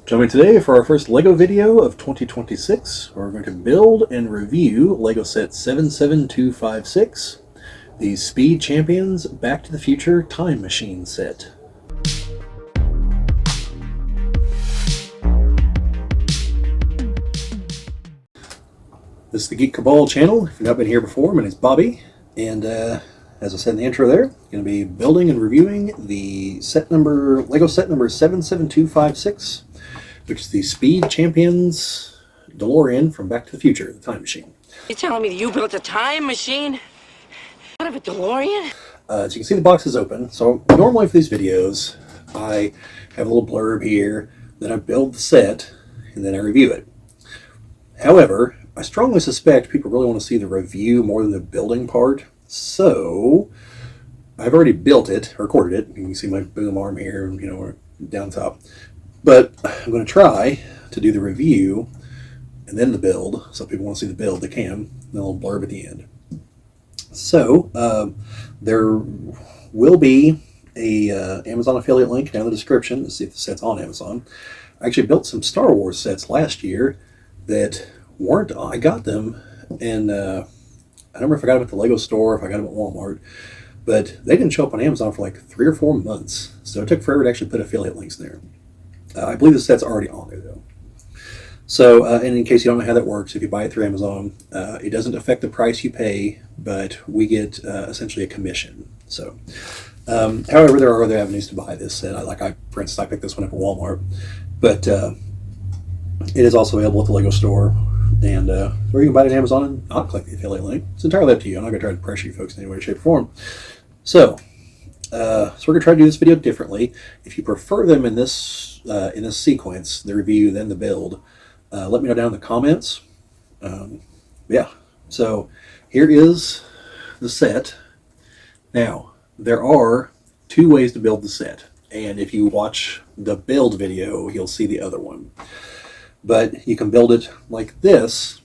Join me today for our first LEGO video of 2026. We're going to build and review LEGO set 77256, the Speed Champions Back to the Future Time Machine set. This is the Geek Cabal channel. If you've not been here before, my name is Bobbie, and as I said in the intro there, I'm going to be building and reviewing the LEGO set number 77256, which is the Speed Champions DeLorean from Back to the Future, the time machine. You're telling me that you built a time machine out of a DeLorean? As you can see, the box is open. So normally for these videos, I have a little blurb here, then I build the set, and then I review it. However, I strongly suspect people really want to see the review more than the building part. So I've already built it, recorded it. You can see my boom arm here, down top. But I'm going to try to do the review and then the build. So if people want to see the build, they can. And then a little blurb at the end. So there will be a Amazon affiliate link down in the description to see if the set's on Amazon. I actually built some Star Wars sets last year that weren't. I got them, and I don't remember if I got them at the Lego store or if I got them at Walmart, but they didn't show up on Amazon for like 3 or 4 months. So it took forever to actually put affiliate links there. I believe the set's already on there though. So, and in case you don't know how that works, if you buy it through Amazon, it doesn't affect the price you pay, but we get essentially a commission. So, however, there are other avenues to buy this set. For instance, I picked this one up at Walmart, but it is also available at the Lego store, and or you can buy it at Amazon and not click the affiliate link. It's entirely up to you. I'm not going to try to pressure you folks in any way, shape, or form. So we're going to try to do this video differently. If you prefer them in this sequence, the review, then the build, let me know down in the comments. Yeah, so here is the set. Now, there are 2 ways to build the set, and if you watch the build video, you'll see the other one. But you can build it like this,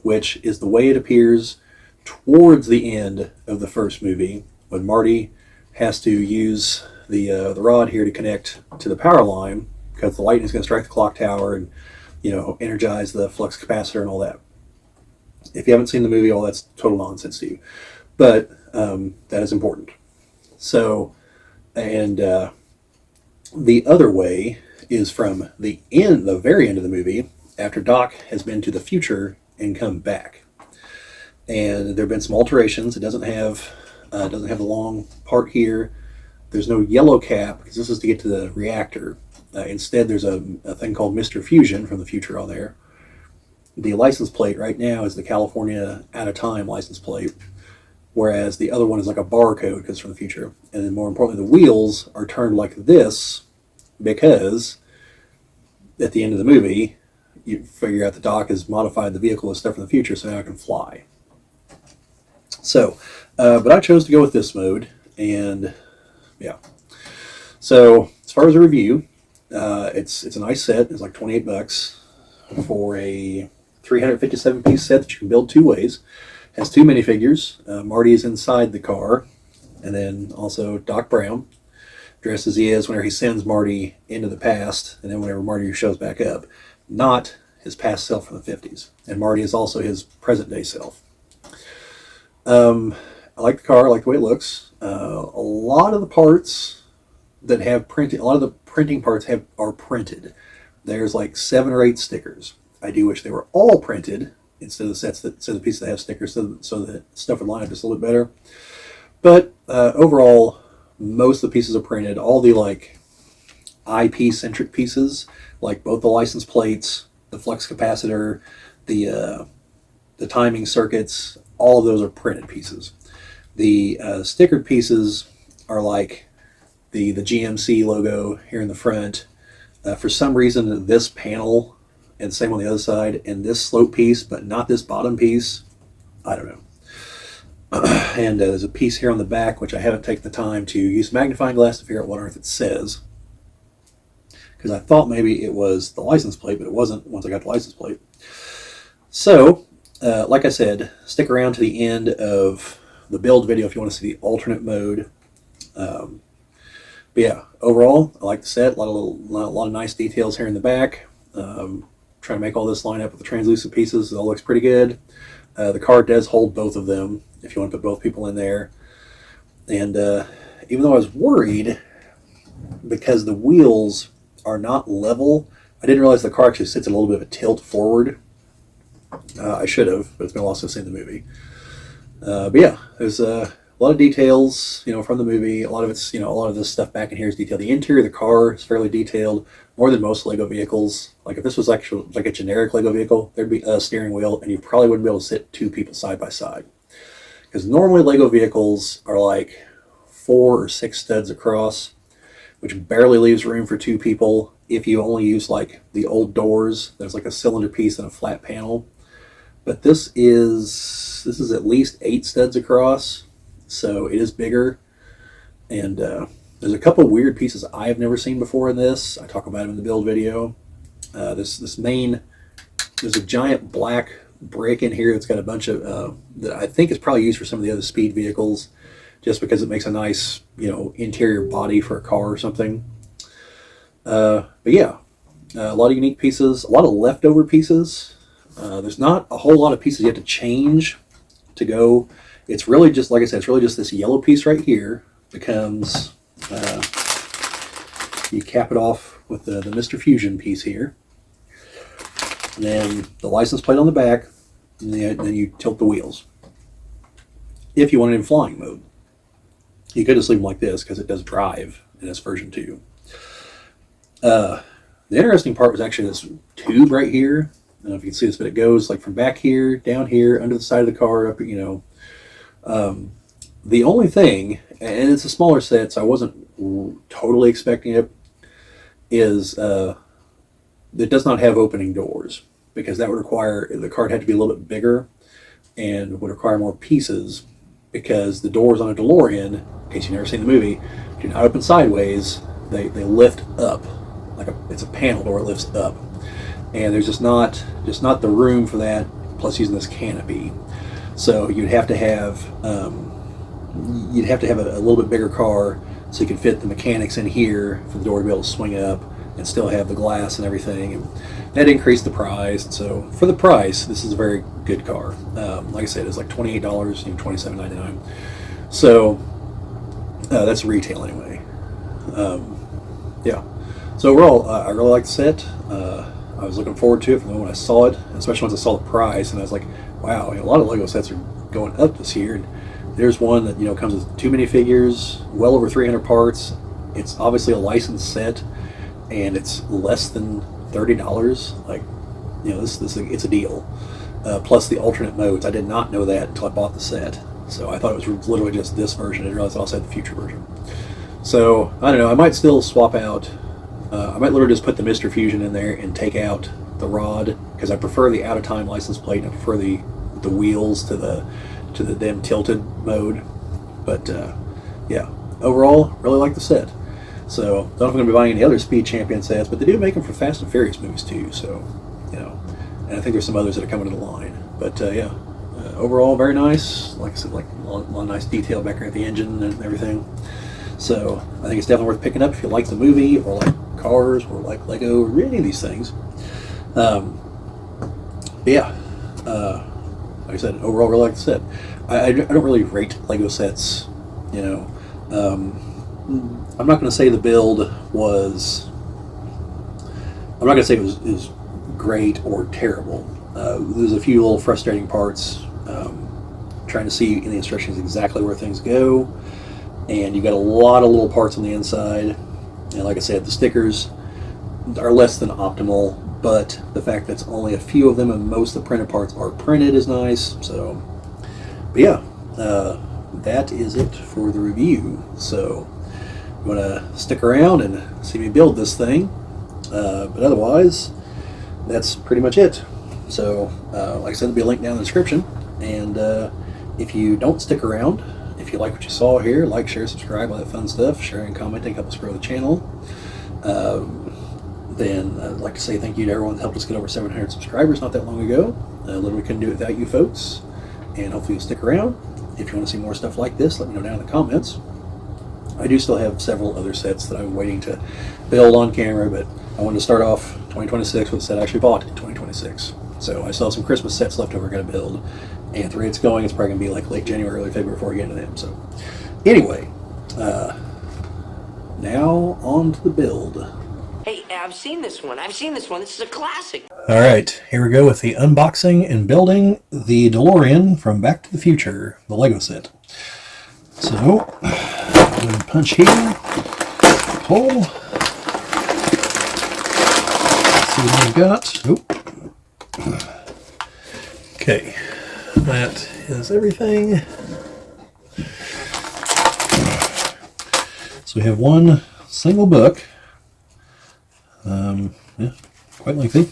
which is the way it appears towards the end of the first movie, when Marty has to use the rod here to connect to the power line, because the lightning is going to strike the clock tower and energize the flux capacitor and all that. If you haven't seen the movie, all that's total nonsense to you, but that is important. So, and the other way is from the very end of the movie, after Doc has been to the future and come back. And there have been some alterations. It doesn't have the long part here. There's no yellow cap, because this is to get to the reactor. Instead, there's a thing called Mr. Fusion from the future on there. The license plate right now is the California Out of Time license plate, whereas the other one is like a barcode because it's from the future. And then more importantly, the wheels are turned like this because at the end of the movie, you figure out the Doc has modified the vehicle and stuff from the future, so now it can fly. So, but I chose to go with this mode, and yeah. So as far as a review, it's a nice set. It's like $28 for a 357 piece set that you can build 2 ways. Has 2 minifigures. Marty is inside the car, and then also Doc Brown, dressed as he is whenever he sends Marty into the past, and then whenever Marty shows back up, not his past self from the 50s. And Marty is also his present day self. I like the car. I like the way it looks. A lot of the parts that have printing, a lot of the printing parts are printed. There's like 7 or 8 stickers. I do wish they were all printed instead of the pieces that have stickers, so that stuff would line up just a little bit better. But overall, most of the pieces are printed. All the IP-centric pieces, like both the license plates, the flux capacitor, the timing circuits, all of those are printed pieces. The stickered pieces are like the GMC logo here in the front. For some reason, this panel, and same on the other side, and this slope piece, but not this bottom piece, I don't know. And there's a piece here on the back, which I haven't taken the time to use a magnifying glass to figure out what on earth it says, because I thought maybe it was the license plate, but it wasn't once I got the license plate. So, like I said, stick around to the end of the build video if you want to see the alternate mode. But But yeah, overall, I like the set. A lot of nice details here in the back. Trying to make all this line up with the translucent pieces. It all looks pretty good. The car does hold both of them if you want to put both people in there. And even though I was worried because the wheels are not level, I didn't realize the car actually sits in a little bit of a tilt forward. I should have, but it's been a while since I've seen the movie. But yeah, there's a lot of details, from the movie. A lot of it's, a lot of this stuff back in here is detailed. The interior of the car is fairly detailed, more than most Lego vehicles. Like if this was actually like a generic Lego vehicle, there'd be a steering wheel, and you probably wouldn't be able to sit two people side by side. Because normally Lego vehicles are like 4 or 6 studs across, which barely leaves room for 2 people if you only use like the old doors. There's like a cylinder piece and a flat panel. But this is at least 8 studs across, so it is bigger. And there's a couple weird pieces I've never seen before in this. I talk about them in the build video. There's a giant black brick in here that's got a bunch of that I think is probably used for some of the other speed vehicles, just because it makes a nice interior body for a car or something. But yeah, a lot of unique pieces, a lot of leftover pieces. There's not a whole lot of pieces you have to change to go. It's really just, like I said, it's really just this yellow piece right here becomes, you cap it off with the Mr. Fusion piece here. And then the license plate on the back, and then you tilt the wheels. If you want it in flying mode. You could just leave them like this because it does drive in this version 2. The interesting part was actually this tube right here. I don't know if you can see this, but it goes like from back here, down here, under the side of the car, up, the only thing, and it's a smaller set, so I wasn't totally expecting it, is it does not have opening doors, because that would require, the car had to be a little bit bigger and would require more pieces, because the doors on a DeLorean, in case you've never seen the movie, do not open sideways. They lift up, it's a panel door, it lifts up. And there's just not the room for that, plus using this canopy. So you'd have to have a little bit bigger car so you could fit the mechanics in here for the door to be able to swing up and still have the glass and everything. And that increased the price. And so for the price, this is a very good car. Like I said, it's like $28, $27.99. So that's retail anyway. Yeah. So overall, I really like the set. I was looking forward to it from the moment I saw it, especially once I saw the price, and I was like, wow, a lot of Lego sets are going up this year. And there's one that comes with too many figures, well over 300 parts. It's obviously a licensed set, and it's less than $30. Like, it's a deal. Plus the alternate modes. I did not know that until I bought the set. So I thought it was literally just this version. I didn't realize it also had the future version. So I don't know. I might still swap out. I might literally just put the Mr. Fusion in there and take out the rod, because I prefer the out-of-time license plate. And I prefer the wheels to the them tilted mode. But yeah, overall, really like the set. So don't know if I'm going to be buying any other Speed Champion sets, but they do make them for Fast and Furious movies too. So and I think there's some others that are coming to the line. But yeah, overall, very nice. Like I said, like a lot of nice detail back here at the engine and everything. So I think it's definitely worth picking up if you like the movie, or like cars, or like Lego, or any of these things. But yeah, like I said, overall, really like the set. I don't really rate Lego sets. I'm not going to say the build was. I'm not going to say it was great or terrible. There's a few little frustrating parts. Trying to see in the instructions exactly where things go. And you got a lot of little parts on the inside, and like I said, the stickers are less than optimal, but the fact that it's only a few of them and most of the printed parts are printed is nice. So, but yeah, that is it for the review. So you want to stick around and see me build this thing, but otherwise that's pretty much it. So like I said, there'll be a link down in the description, and if you don't stick around, if you like what you saw here, like, share, subscribe, all that fun stuff. Sharing and commenting help us grow the channel. Then I'd like to say thank you to everyone that helped us get over 700 subscribers not that long ago. Literally couldn't do it without you folks. And hopefully you'll stick around. If you want to see more stuff like this, let me know down in the comments. I do still have several other sets that I'm waiting to build on camera, but I wanted to start off 2026 with a set I actually bought in 2026. So I still have some Christmas sets left over I got to build. And at the rate it's going, it's probably going to be like late January, early February before we get into them. So anyway, now on to the build. Hey, I've seen this one. This is a classic. All right, here we go with the unboxing and building the DeLorean from Back to the Future, the Lego set. So, I'm going to punch here, pull. Let's see what I've got. Okay, that is everything. So we have one single book. Yeah, quite lengthy.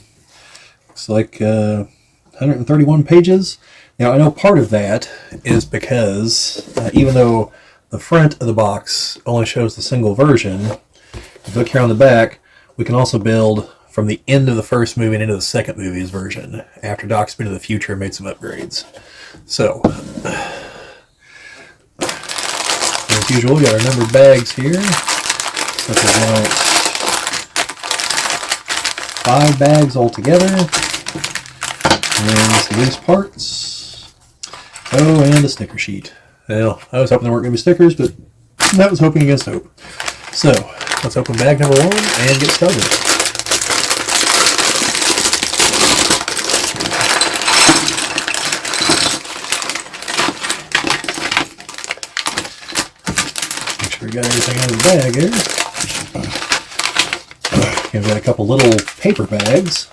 Looks like 131 pages. Now I know part of that is because even though the front of the box only shows the single version, if you look here on the back, we can also build from the end of the first movie and into the second movie's version after Doc's been to the future and made some upgrades. So, as usual, we got our numbered bags here. Such as 5 bags altogether, and some loose parts. Oh, and a sticker sheet. Well, I was hoping there weren't going to be stickers, but that was hoping against hope. So, let's open bag number 1 and get started. Make sure we got everything out of the bag here. We've got a couple little paper bags.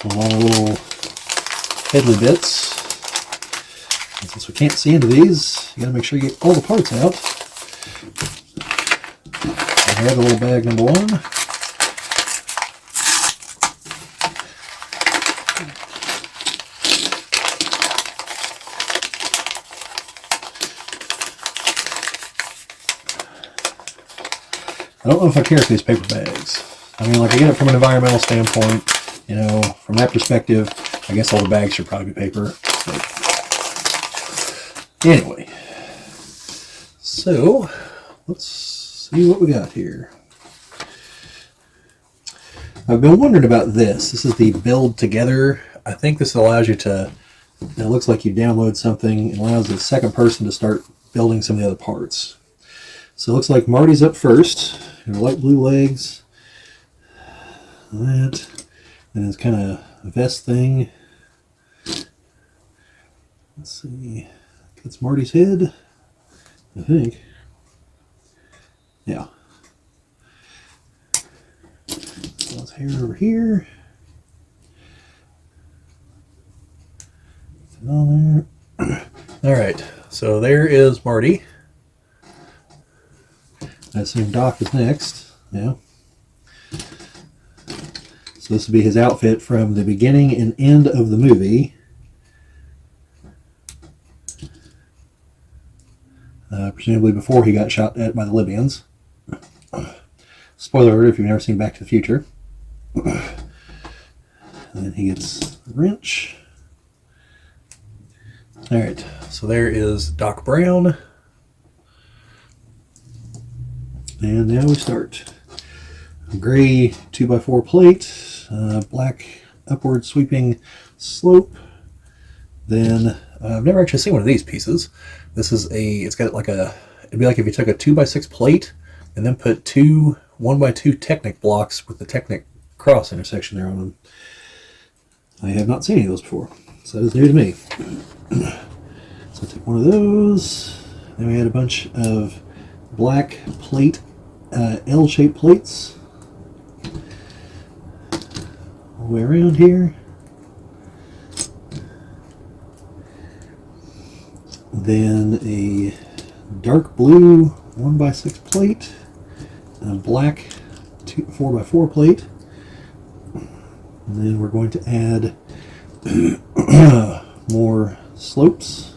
A lot of little fiddly bits. And since we can't see into these, you gotta make sure you get all the parts out. I have a little bag number 1. I don't know if I care for these paper bags. I mean, like, I get it from an environmental standpoint. You know, from that perspective, I guess all the bags should probably be paper. But anyway, so let's see what we got here. I've been wondering about this. This is the build together. I think this allows you to, it looks like you download something. It allows the second person to start building some of the other parts. So it looks like Marty's up first. Light blue legs. That. And it's kind of a vest thing. Let's see. That's Marty's head, I think. Yeah. So his hair over here. Put it on there. Alright, so there is Marty. I assume Doc is next. Yeah. So this would be his outfit from the beginning and end of the movie. Presumably before he got shot at by the Libyans. Spoiler alert if you've never seen Back to the Future. And then he gets the wrench. Alright, so there is Doc Brown. And now we start. A gray 2x4 plate, black upward sweeping slope. Then, I've never actually seen one of these pieces. This is it's got like it'd be like if you took a 2x6 plate and then put 2 1x2 Technic blocks with the Technic cross intersection there on them. I have not seen any of those before, so that is new to me. So I take one of those. Then we had a bunch of black plate, L-shaped plates all the way around here. Then a dark blue 1x6 plate, and a black 4x4 plate. And then we're going to add more slopes.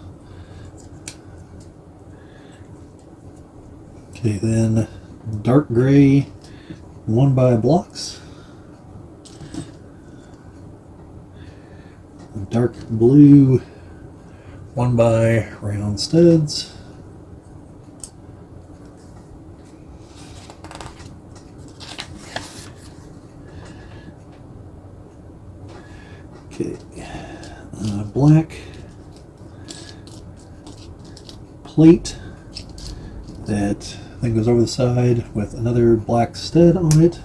Okay, then dark gray 1x blocks. dark blue 1x round studs. Okay, black plate that then goes over the side with another black stud on it.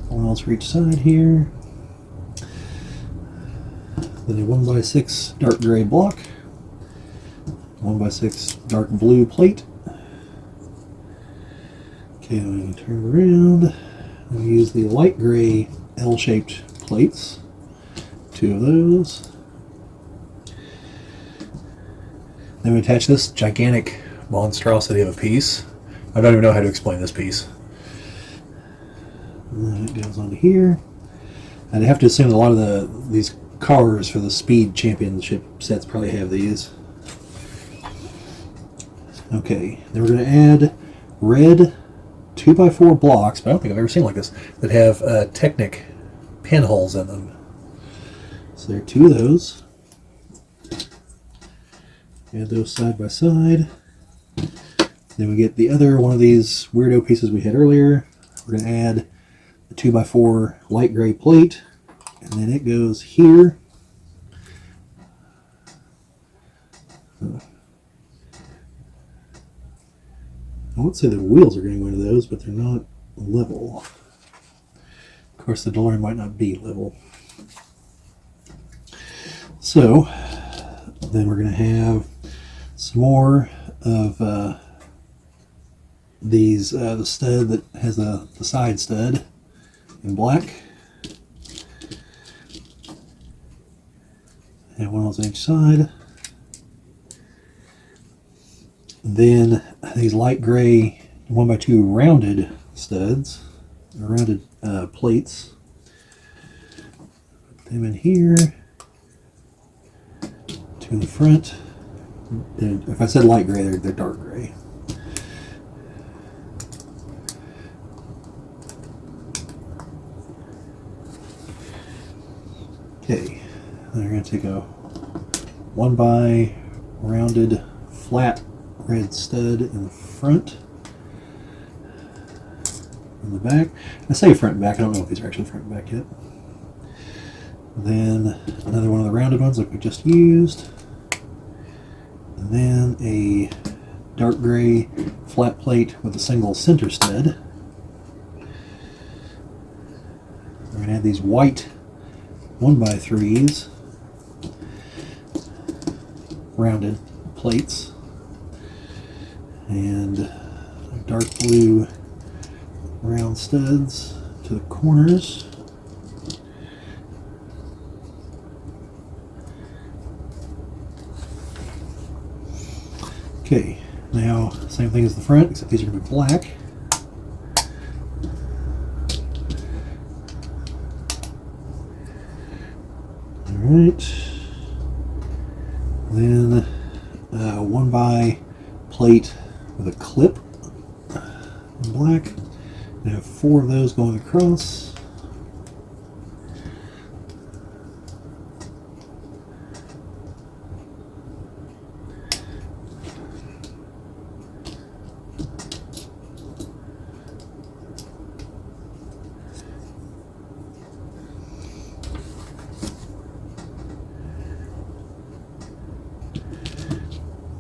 One else for each side here. Then a 1x6 dark gray block, 1x6 dark blue plate. Okay, I'm going to turn around. I'm going to use the light gray L-shaped plates. 2 of those. Then we attach this gigantic monstrosity of a piece. I don't even know how to explain this piece. And then it goes onto here. And I have to assume that a lot of these cars for the Speed Championship sets probably have these. Okay, then we're going to add red 2x4 blocks, but I don't think I've ever seen like this, that have Technic pinholes in them. So there are 2 of those. Add those side by side. Then we get the other one of these weirdo pieces we had earlier. We're going to add the 2x4 light gray plate, and then it goes here. I would say the wheels are going to go into those, but they're not level. Of course, the DeLorean might not be level. So, then we're going to have some more of these, the stud that has the side stud in black. And one else on each side. Then these light gray 1x2 rounded studs, rounded plates. Put them in here. 2 in the front. And if I said light gray, they're dark gray. Okay, then we're going to take a 1x rounded flat red stud in the front. In the back. I say front and back, I don't know if these are actually front and back yet. Then another one of the rounded ones like we just used. And then a dark gray flat plate with a single center stud. We're going to add these white 1x3s, rounded plates, and dark blue round studs to the corners. Okay, now same thing as the front, except these are going to be black. Alright, then 1x plate with a clip in black. I have 4 of those going across.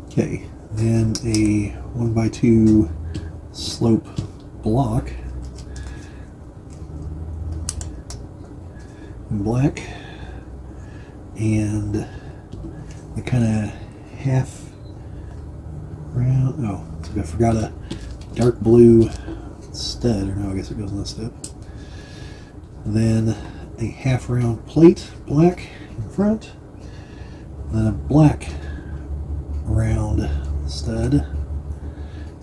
Okay, then a 1x2 slope block in black, and the kind of half round, oh, I forgot a dark blue stud, or no, I guess it goes on this step. And then a half round plate, black in front, and then a black round stud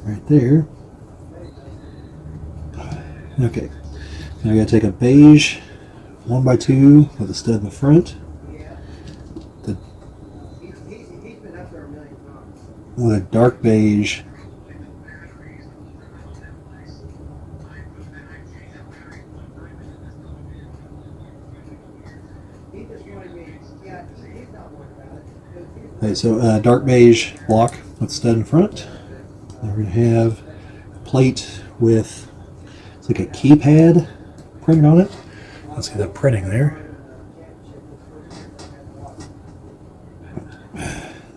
right there. Okay, now I gotta take a beige 1x2 with a stud in the front, with a dark beige Okay, so dark beige block with stud in front. Then we're going to have a plate with, it's like a keypad printed on it. Let's see the printing there.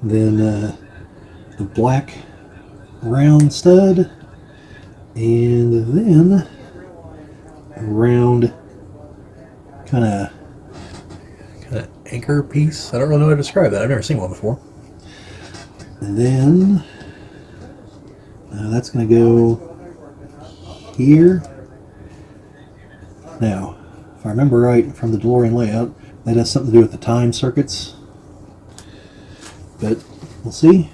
Then the black round stud, and then a round kind of anchor piece. I don't really know how to describe that. I've never seen one before. And then that's going to go here. Now, if I remember right from the DeLorean layout, that has something to do with the time circuits. But we'll see.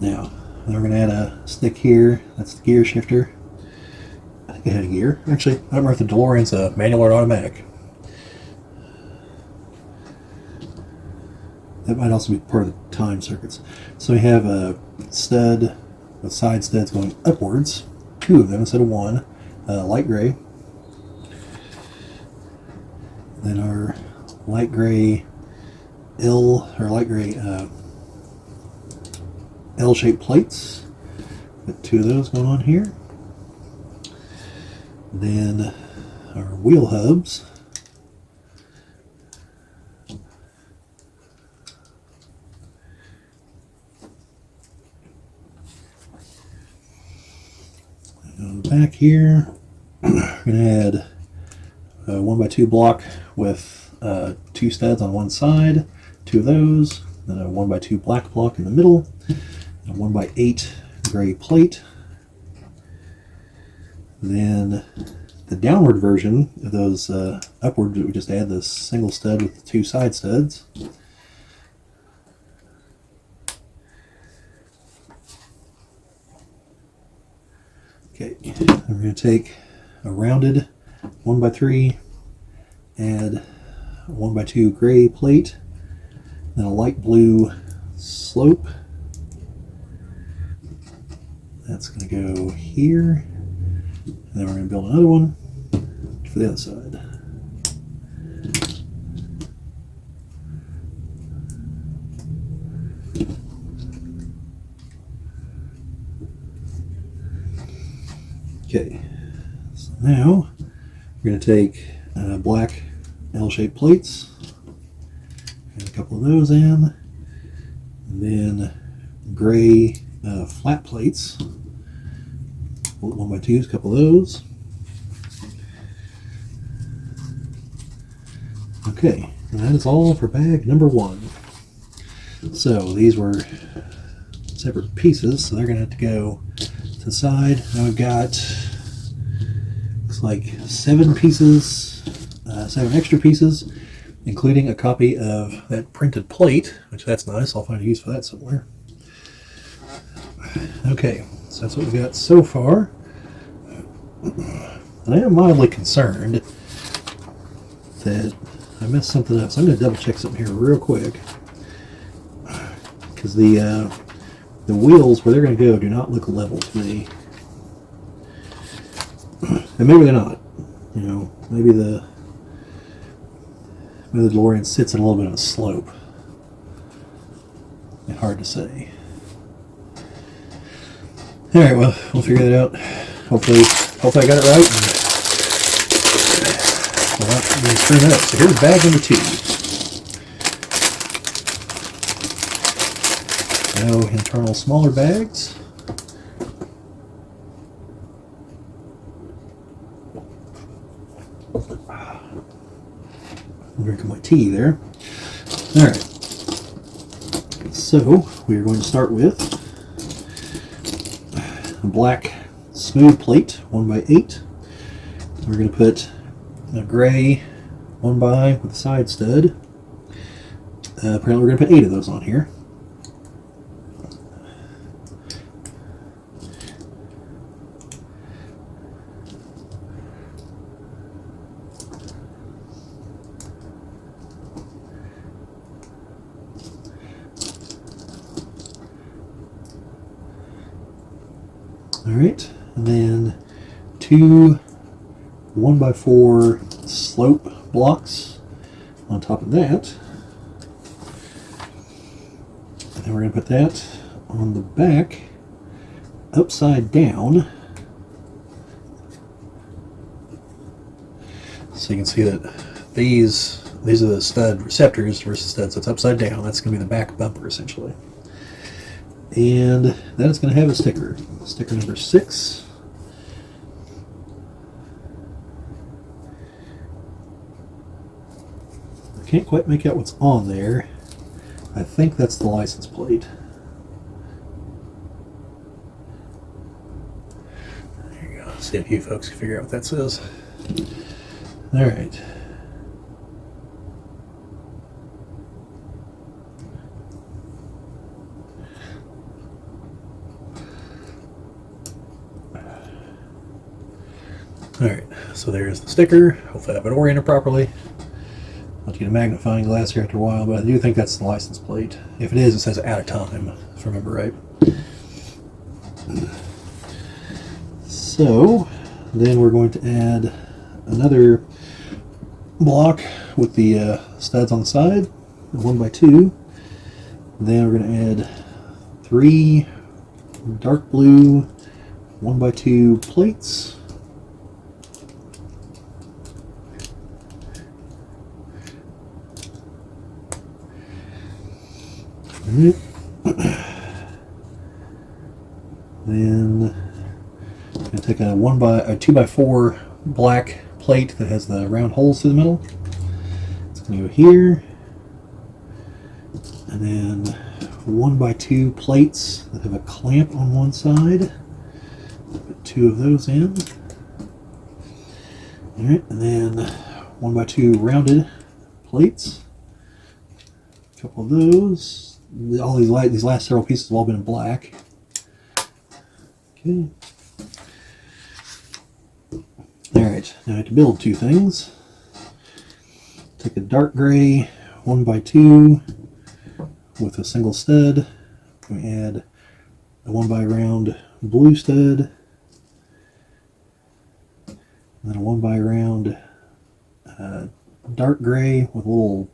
Now, we're going to add a stick here. That's the gear shifter. I think it had a gear. Actually, I don't remember if the DeLorean's a manual or automatic. That might also be part of the time circuits. So we have a stud with side studs going upwards. 2 of them instead of 1. Light gray. Then our light gray L-shaped plates. Got 2 of those going on here. Then our wheel hubs. Back here, we're going to add a 1x2 block with 2 studs on one side, 2 of those, then a 1x2 black block in the middle, and a 1x8 gray plate. Then the downward version of those upward, we just add this single stud with the 2 side studs. Okay, we're going to take a rounded 1x3, add a 1x2 gray plate, then a light blue slope. That's going to go here, and then we're going to build another one for the other side. Okay, so now we're going to take black L-shaped plates, add a couple of those in, and then gray flat plates, 1x2s, a couple of those. Okay, and that is all for bag number 1. So these were separate pieces, so they're going to have to go to the side. Now we've got, looks like 7 pieces, 7 extra pieces, including a copy of that printed plate, which that's nice. I'll find a use for that somewhere. Okay, so that's what we've got so far. And I am mildly concerned that I messed something up, so I'm going to double check something here real quick. Because the wheels, where they're going to go, do not look level to me. And maybe they're not. You know, maybe the DeLorean sits in a little bit of a slope. It's hard to say. Alright, well, we'll figure that out. Hopefully I got it right. Well, that screw that up. So here's bag number 2. No internal smaller bags. I'm drinking my tea there. Alright. So, we are going to start with a black smooth plate, 1x8. We're going to put a gray 1x with a side stud. Apparently we're going to put 8 of those on here. Alright, and then 2 1x4 slope blocks on top of that. And we're going to put that on the back, upside down. So you can see that these are the stud receptors versus studs. So it's upside down. That's going to be the back bumper, essentially. And then it's going to have a sticker. Sticker number 6. I can't quite make out what's on there. I think that's the license plate. There you go. See if you folks can figure out what that says. All right. Alright, so there's the sticker. Hopefully I have it oriented properly. I'll get a magnifying glass here after a while, but I do think that's the license plate. If it is, it says "at a time," if I remember right. So, then we're going to add another block with the studs on the side, 1x2. Then we're going to add 3 dark blue 1x2 plates. Then I'm going to take a 2x4 black plate that has the round holes through the middle. It's going to go here, and then 1x2 plates that have a clamp on one side. Put 2 of those in. All right, and then 1x2 rounded plates. A couple of those. All these last several pieces have all been in black. Okay. Alright, now I have to build 2 things. Take a dark gray 1x2 with a single stud. We add a 1x round blue stud. And then a 1x round dark gray with a little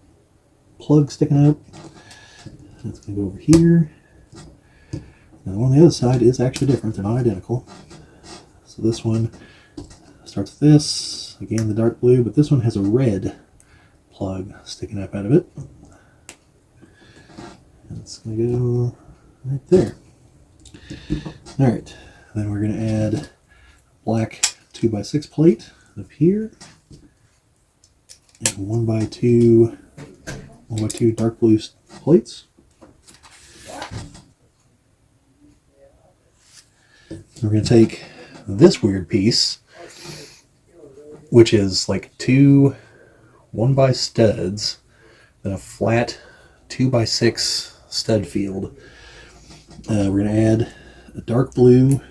plug sticking up. That's going to go over here. Now the one on the other side is actually different. They're not identical. So this one starts with this. Again, the dark blue, but this one has a red plug sticking up out of it. And it's going to go right there. Alright, then we're going to add black 2x6 plate up here. And 1x2 dark blue plates. We're going to take this weird piece, which is like 2 1x studs, then a flat 2x6 stud field. We're going to add a dark blue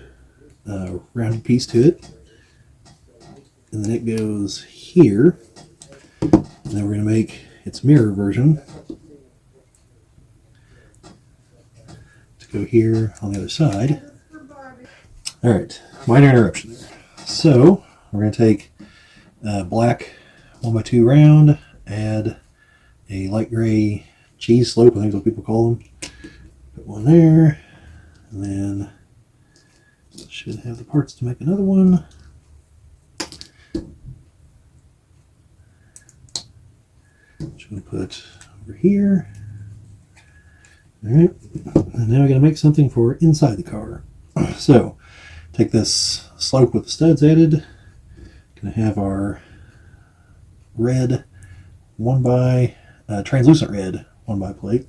rounded piece to it, and then it goes here, and then we're going to make its mirror version to go here on the other side. Alright, minor interruption there. So, we're going to take a black 1x2 round, add a light gray cheese slope, I think is what people call them. Put one there, and then should have the parts to make another one. Which we'll put over here. Alright, and now we're going to make something for inside the car. So, take this slope with the studs added. Going to have our red 1x translucent red 1x plate,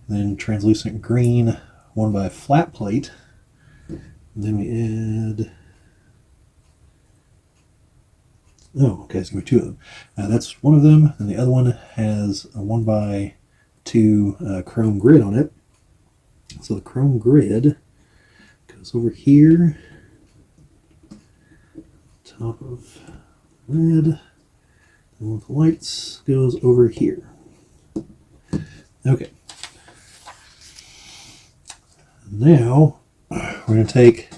then translucent green 1x flat plate. And then we add. Oh, okay, it's going to be 2 of them. That's one of them, and the other one has a 1x2 chrome grid on it. So the chrome grid goes over here, top of red, and one with the lights goes over here. Okay. Now, we're going to take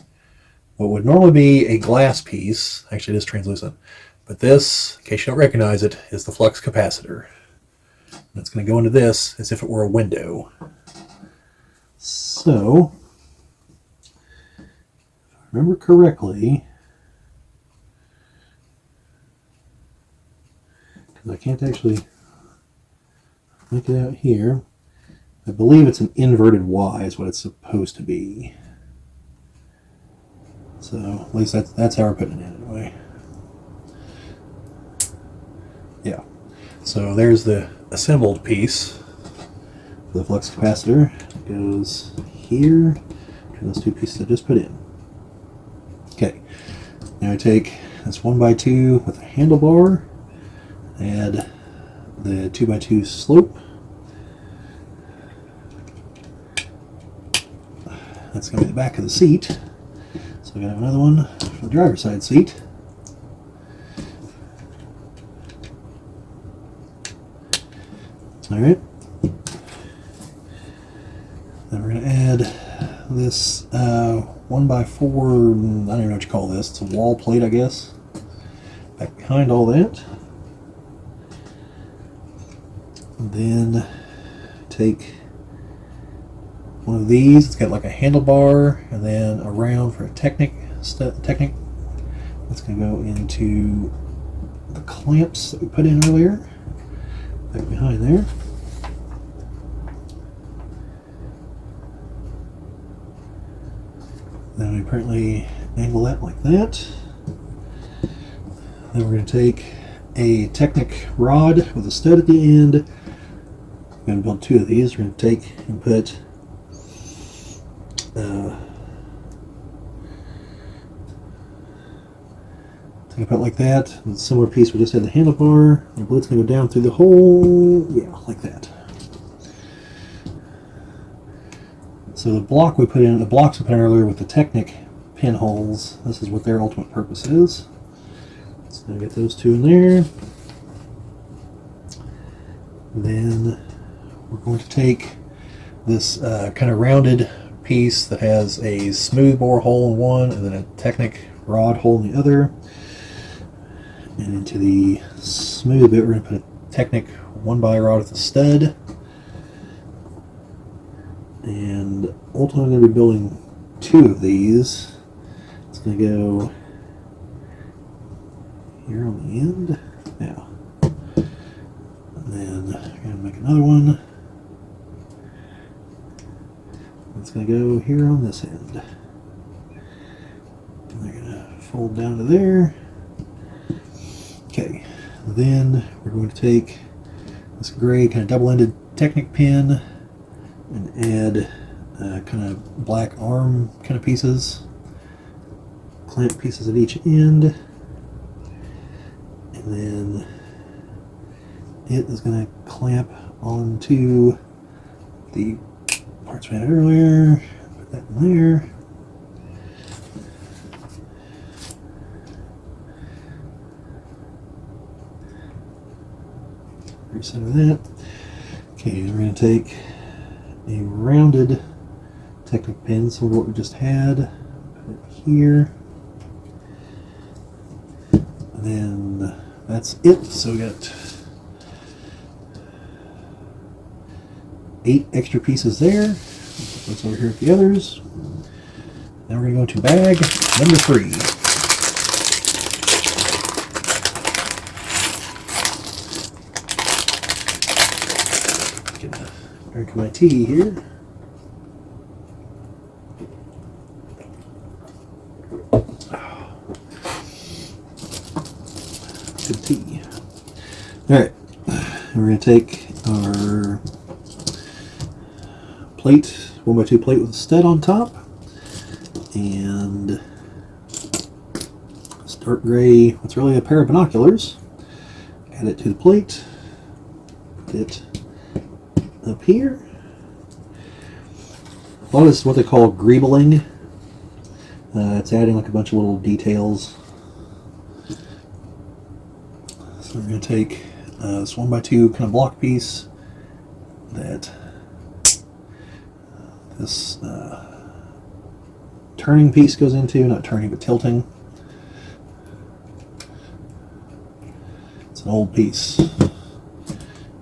what would normally be a glass piece, actually it is translucent, but this, in case you don't recognize it, is the flux capacitor. And it's going to go into this as if it were a window. So, if I remember correctly, because I can't actually make it out here, I believe it's an inverted Y is what it's supposed to be. So at least that's how we're putting it in anyway. Yeah. So there's the assembled piece for the flux capacitor. It goes here to those two pieces I just put in. Okay. Now I take this 1x2 with a handlebar, add the 2x2 slope. That's going to be the back of the seat. So I'm going to have another one for the driver's side seat. Alright. Then we're going to add this 1x4, I don't even know what you call this. It's a wall plate, I guess. Back behind all that. And then take one of these. It's got like a handlebar and then a round for a Technic. That's going to go into the clamps that we put in earlier. Back behind there. Then we apparently angle that like that. Then we're going to take a Technic rod with a stud at the end. I'm going to build two of these. We're going to take and put take it out like that. And a similar piece we just had the handlebar. The blue's going to go down through the hole. Yeah, like that. So the blocks we put in earlier with the Technic pinholes, this is what their ultimate purpose is. So I'm going to get those two in there. And then we're going to take this kind of rounded piece that has a smooth bore hole in one and then a Technic rod hole in the other. And into the smooth bit, we're going to put a Technic 1x rod with a stud. And ultimately, I'm going to be building two of these. It's going to go here on the end. Yeah. And then we're going to make another one. It's going to go here on this end. And they're going to fold down to there. Okay, then we're going to take this gray kind of double-ended Technic pin and add kind of black arm kind of pieces, clamp pieces at each end, and then it is going to clamp onto the parts we had earlier. Put that in there. Recenter that. Okay, we're going to take a rounded Technic pin, sort of what we just had, put it here, and then that's it. So we got 8 extra pieces there. Let's over here at the others. Now we're going to go into bag number 3. Drink my tea here. Good tea. Alright, we're going to take our plate, 1x2 plate with a stud on top, and this dark gray, what's really a pair of binoculars. Add it to the plate, put it up here. A lot of this is what they call greebling. It's adding like a bunch of little details. So we're going to take this 1x2 kind of block piece that this turning piece goes into, not turning but tilting. It's an old piece.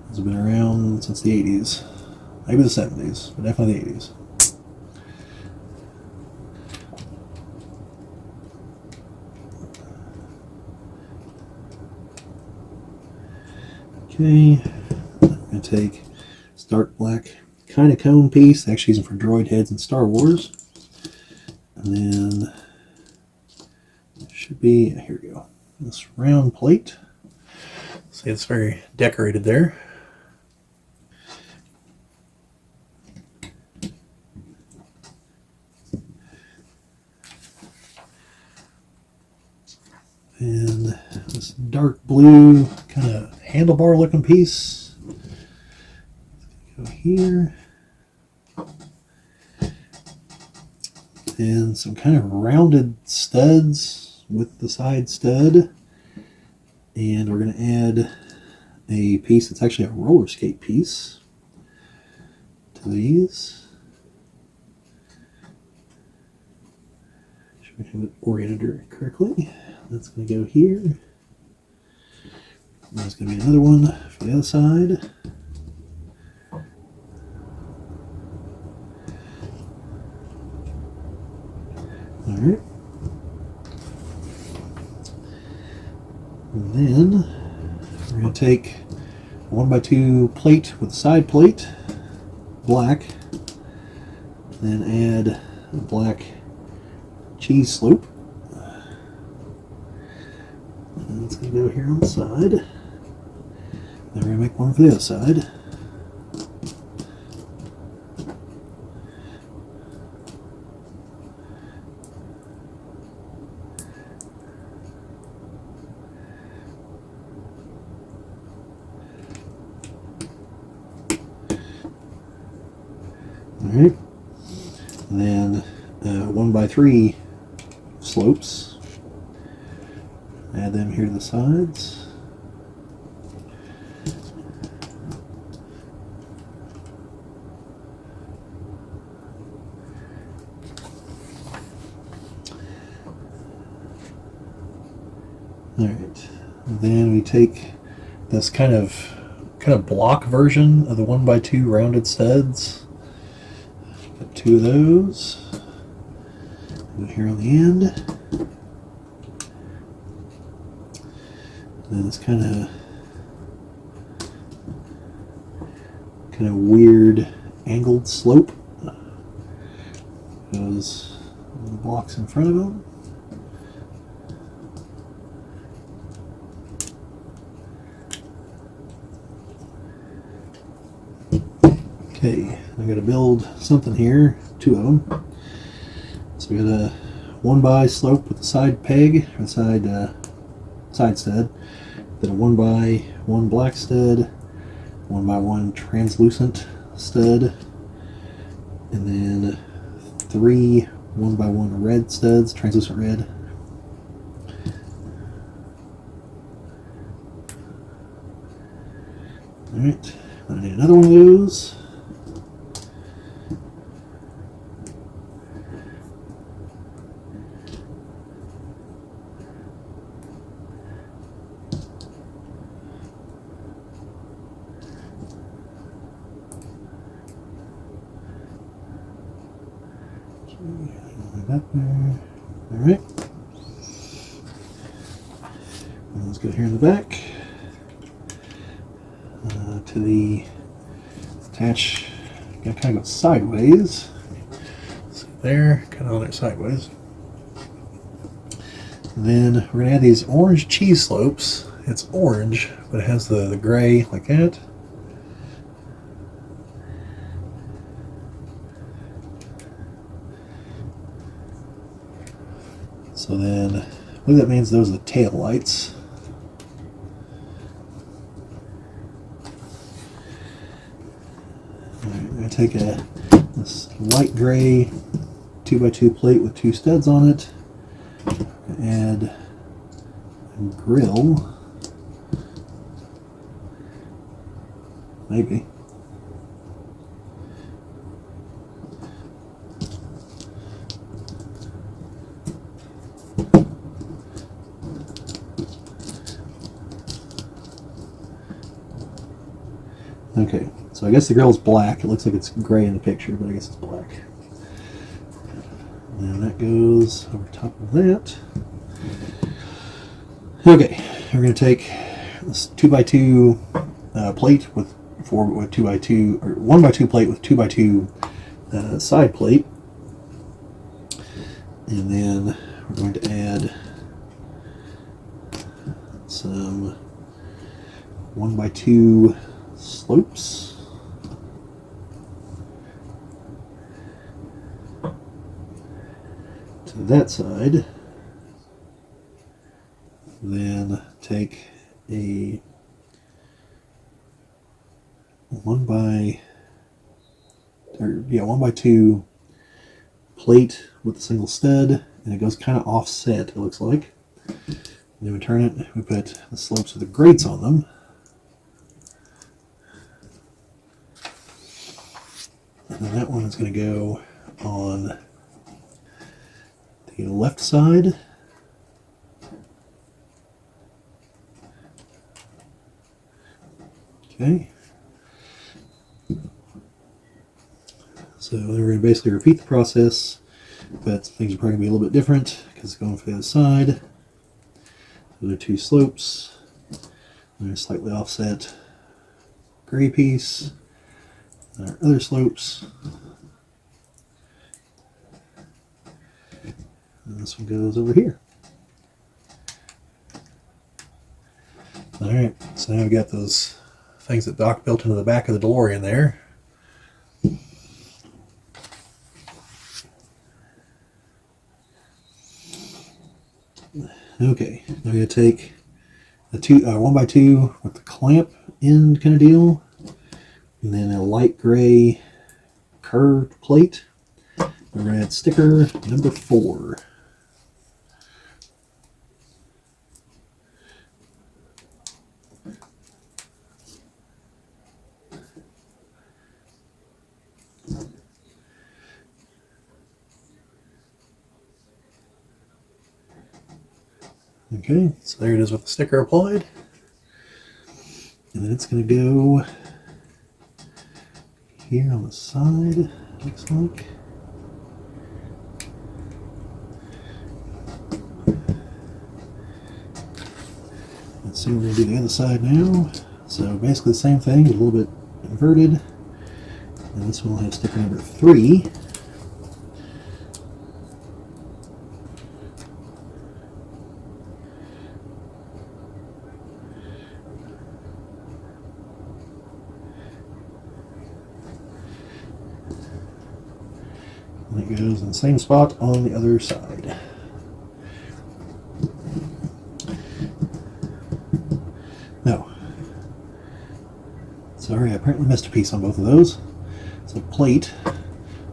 It's been around since the 80s, maybe the 70s, but definitely the 80s. Okay, I'm going to take this dark black kind of cone piece, actually using for droid heads in Star Wars. And then it should be, here we go, this round plate. See, it's very decorated there. And this dark blue kind of handlebar looking piece. Go here. And some kind of rounded studs with the side stud. And we're going to add a piece that's actually a roller skate piece to these. Should we have it oriented correctly? That's going to go here. There's going to be another one for the other side. All right. And then we're going to take a 1x2 plate with a side plate, black, then add a black cheese slope. And it's going to go here on the side. Then we're going to make one for the other side. Alright, and then 1x3 slopes, add them here to the sides. Alright, then we take this kind of block version of the 1x2 rounded studs. Got two of those. Go here on the end. And then this kind of weird angled slope goes on the blocks in front of them. Okay, I'm going to build something here, two of them. So we got a 1x slope with the side peg, or side stud, then a 1x1 black stud, 1x1 translucent stud, and then three 1x1 red studs, translucent red. Alright, I need another one of those. Alright. Let's go here in the back. To the attach, gotta kind of go sideways. So there, kind of on there sideways. And then we're going to add these orange cheese slopes. It's orange, but it has the gray like that. So then, I believe that means those are the tail lights. Alright, I'm going to take this light gray 2x2 plate with two studs on it. Add a grill. Maybe. Okay, so I guess the grill's black. It looks like it's gray in the picture, but I guess it's black. And that goes over top of that. Okay, we're going to take this 2x2 plate with 2x2 or 1x2 plate with 2x2 side plate, and then we're going to add some 1x2 slopes. To that side. Then take a 1x2 plate with a single stud, and it goes kind of offset, it looks like. And then we turn it, we put the slopes with the grates on them. And then that one is going to go on the left side. Okay. So we're going to basically repeat the process, but things are probably going to be a little bit different because it's going for the other side. Those are two slopes. There's a slightly offset gray piece. And our other slopes. And this one goes over here. Alright, so now we've got those things that Doc built into the back of the DeLorean there. Okay, now we're going to take the 1x2 with the clamp end kind of deal, and then a light gray curved plate. We're going to add sticker number 4. Okay, so there it is with the sticker applied. And then it's going to go here on the side, looks like. Let's see what we're going to do the other side now. So basically the same thing, a little bit inverted. And this one will have sticker number 3. And it goes in the same spot on the other side. No. Sorry, I apparently missed a piece on both of those. It's a plate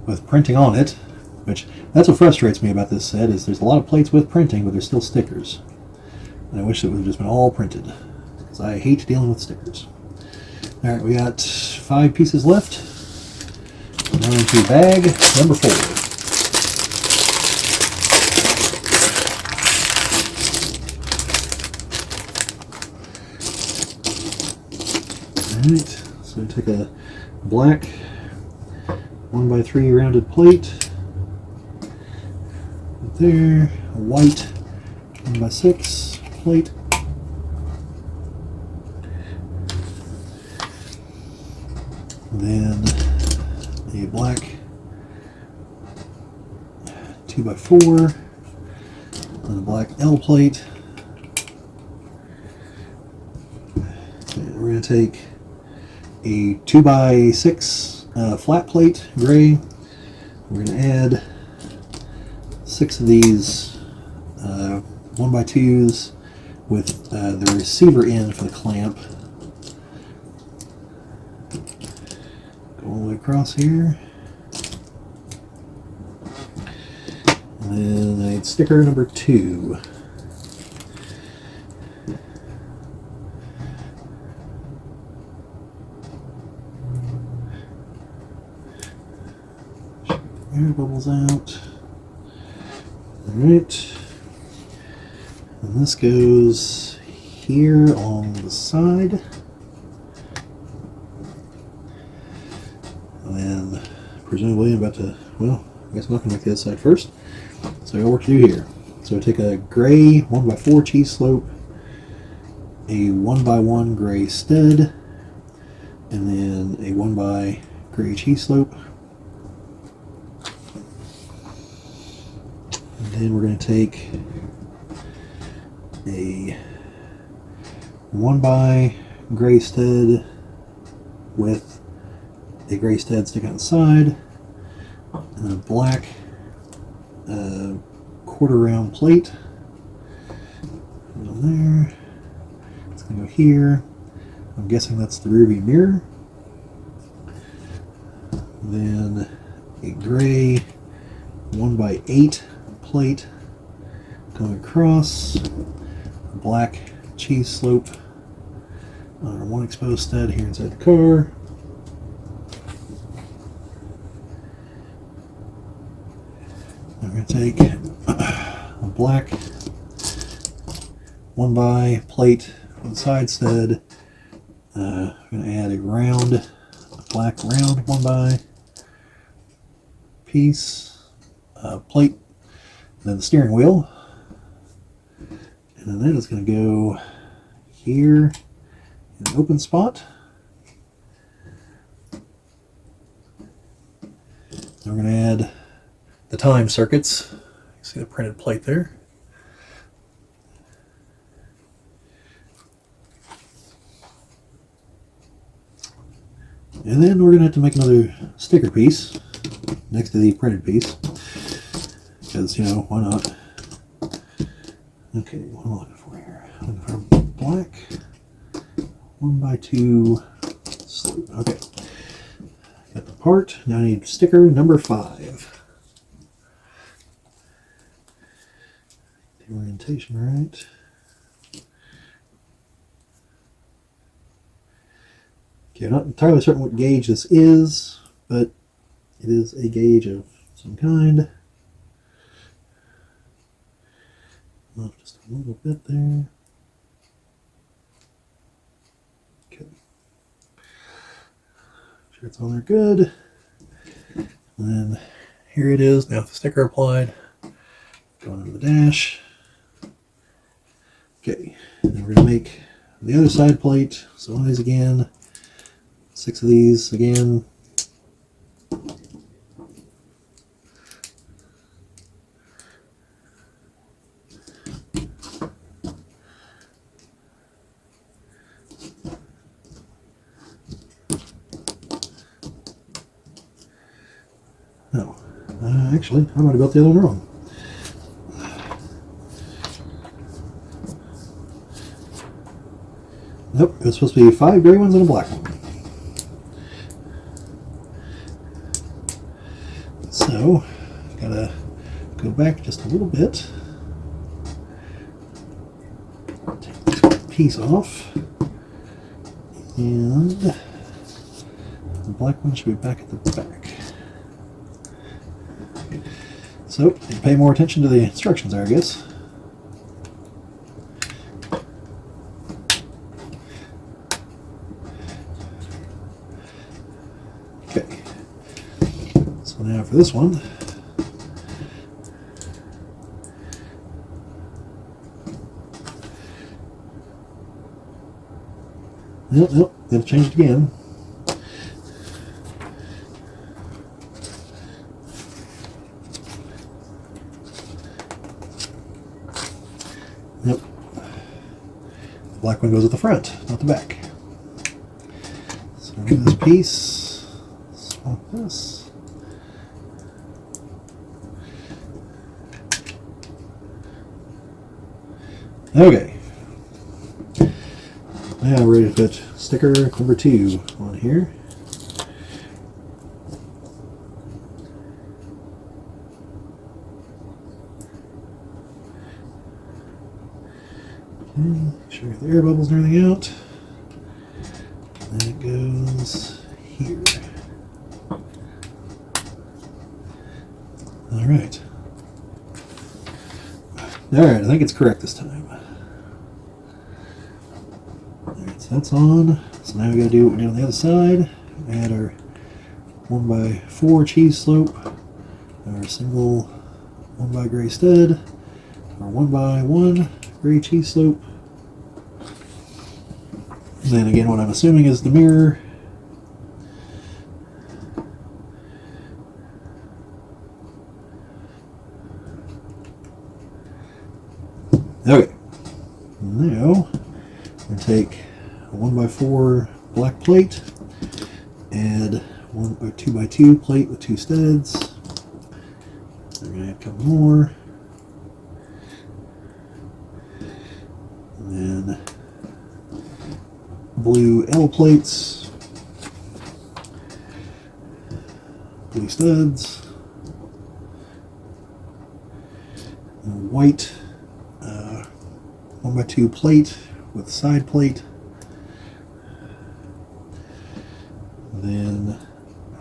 with printing on it, which that's what frustrates me about this set, is there's a lot of plates with printing, but there's still stickers. And I wish it would have just been all printed, because I hate dealing with stickers. Alright, we got 5 pieces left. Now into bag number 4. Alright, so take a black 1x3 rounded plate. Right there, a white 1x6 plate. Then a black 2x4 and a black L plate. And we're going to take a 2x6 flat plate, gray. We're going to add 6 of these 1x2s with the receiver end for the clamp. Go all the way across here. And then I need sticker number 2. Air bubbles out. Alright. And this goes here on the side. And then presumably I'm about to, well, I guess I'm not going to make the other side first. So I got work to do here. So I take a gray 1x4 cheese slope, a 1x1 gray stud and then a 1 by gray cheese slope. And then we're going to take a 1 by gray stud with a gray stud sticking out the side, and then a black quarter round plate. Put it on there. It's going to go here. I'm guessing that's the rear view mirror. Then a gray 1 by 8 plate going across, a black cheese slope on our 1 exposed stud here inside the car. I'm going to take a black 1 by plate on the side stud. I'm going to add a black round 1 by piece, plate, and then the steering wheel. And then that is going to go here in the open spot. Then we're going to add the time circuits. You see the printed plate there. And then we're going to have to make another sticker piece next to the printed piece. Because, you know, why not? Okay, what am I looking for here? I'm looking for black 1 by 2 slope. Okay. Got the part. Now I need sticker number 5. The orientation right. Okay, I'm not entirely certain what gauge this is, but it is a gauge of some kind. Off just a little bit there. Okay. Make sure it's on there good. And then here it is. Now with the sticker applied, going into the dash. Okay, then we're going to make the other side plate. So one of these again. 6 of these again. No, actually, I might have built the other one wrong. Nope, it was supposed to be 5 gray ones and a black one. So, gotta go back just a little bit. Take this piece off. And the black one should be back at the back. So, pay more attention to the instructions there, I guess. Okay. So now for this one. Nope, gotta change it again. Yep. The black one goes at the front, not the back. So remove this piece, swap this. Okay. Now we're ready to put sticker number 2 on here. Okay, make sure the air bubbles and everything out. And then it goes here. Alright. Alright, I think it's correct this time. Alright, so that's on. So now we gotta do what we did on the other side. Add our 1 by 4 cheese slope, our single 1 by gray stud, our 1 by 1 gray cheese slope. And then again, what I'm assuming is the mirror Okay, now I'm going to take a 1x4 black plate, add a 2x2 plate with 2 studs. We're going to add a couple more. And then blue L plates, blue studs, and white 1x2 plate with side plate. Then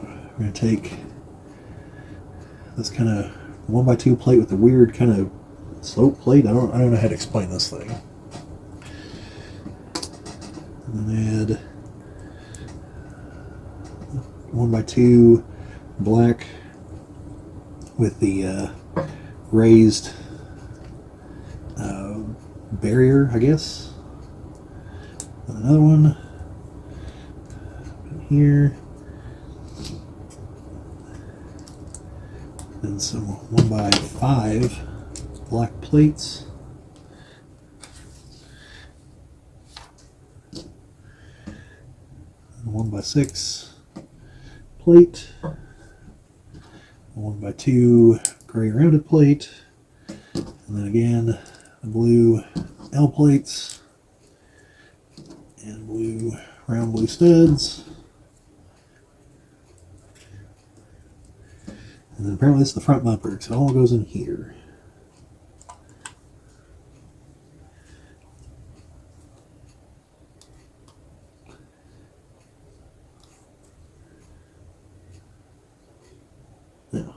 we're going to take this kind of 1x2 plate with a weird kind of slope plate. I don't know how to explain this thing. And then add 1x2 black with the raised barrier, I guess. And another one here. And some 1x5 black plates. And 1x6 plate. 1x2 gray rounded plate. And then again, the blue L plates. And blue round blue studs. And then apparently this is the front bumper, because it all goes in here. Now,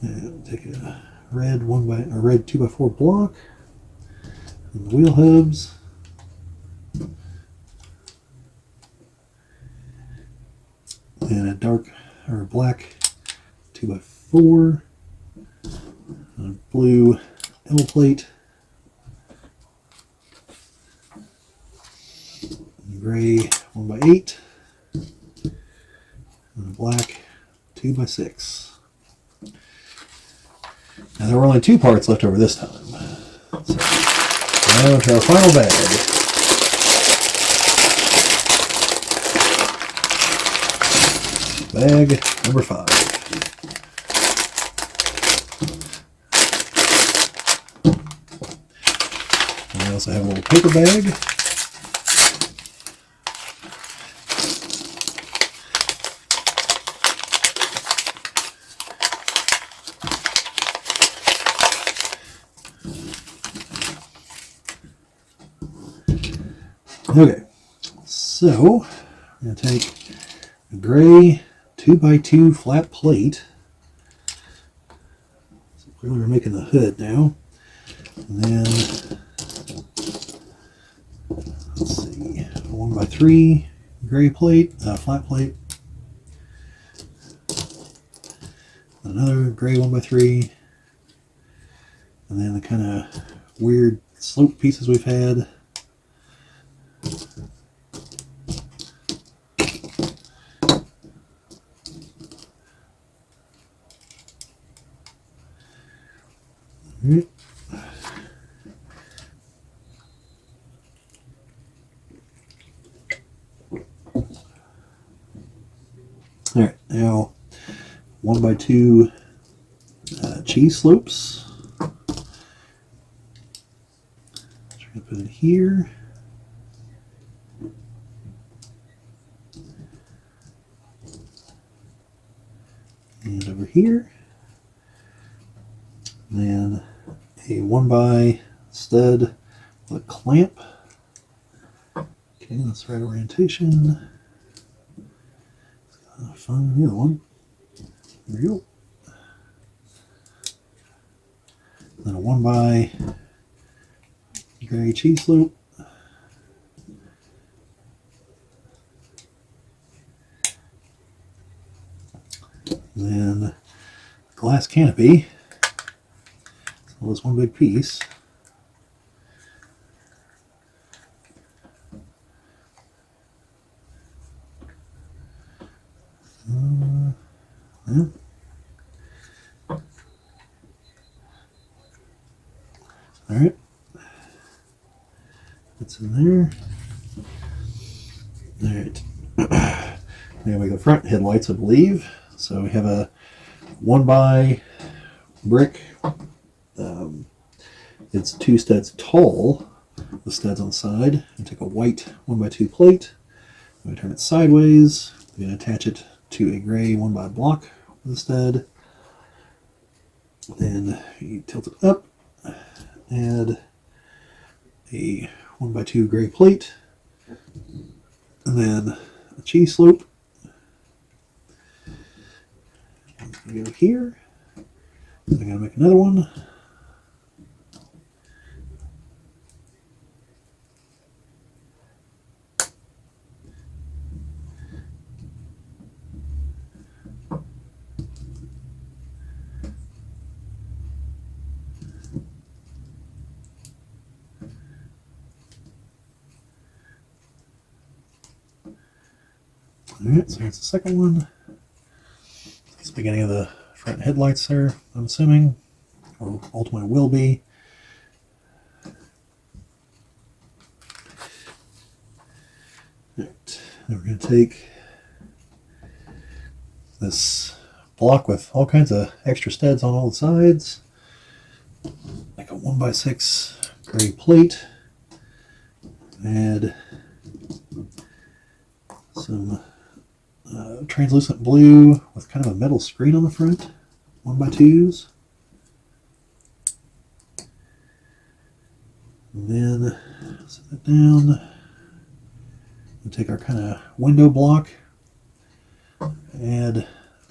and take a red 2x4 block, and the wheel hubs. And a dark or black 2x4, a blue L plate, gray 1x8, and a black 2x6. Now there were only 2 parts left over this time. So now to our final bag. Bag number 5. And we also have a little paper bag. Okay, so I'm going to take a gray 2x2 flat plate. So clearly we're making the hood now. And then, let's see, a 1x3 gray plate, flat plate. Another gray 1x3. And then the kind of weird slope pieces we've had. All right, now 1x2 cheese slopes. Try to put it here. And over here. And then a 1x stud with a clamp. Okay, that's right orientation. Find the other one. There we go. Then a 1x gray cheese slope. Then glass canopy. So it's one big piece. in there. Alright. Now we got the front headlights, I believe. So we have a 1x brick. It's 2 studs tall. The studs on the side. And take a white 1x2 plate. We turn it sideways. We're going to attach it to a gray 1x block with a stud. Then you tilt it up. Add a 1x2 gray plate. And then a cheese slope. Go here. I gotta make another one. Alright, so here's the second one. It's the beginning of the front headlights there, I'm assuming, or ultimately will be. Alright, then we're going to take this block with all kinds of extra studs on all the sides, like a 1x6 gray plate, add some translucent blue with kind of a metal screen on the front, 1x2s. And then set that down. We'll take our kind of window block, add a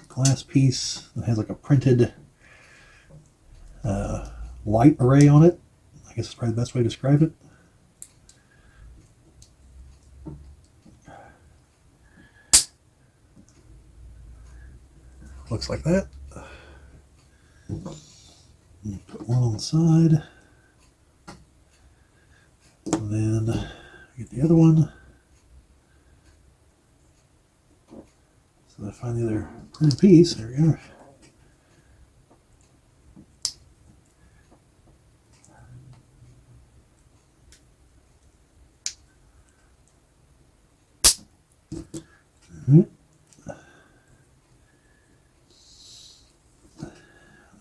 glass piece that has like a printed light array on it. I guess it's probably the best way to describe it. Looks like that. Put one on the side. And then get the other one. So I find the other printed piece. There we go.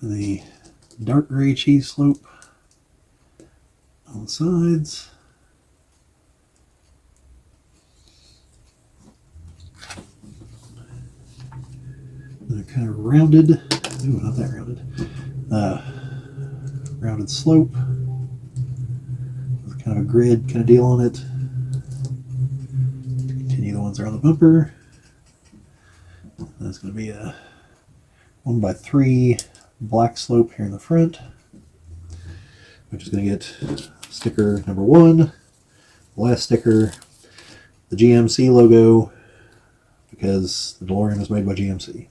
The dark gray cheese slope on the sides. They're kind of rounded. Ooh, not that rounded. Rounded slope with kind of a grid kind of deal on it. Continue the ones around the bumper. That's going to be a 1x3 black slope here in the front. We're just going to get sticker number 1, the last sticker, the GMC logo, because the DeLorean is made by GMC.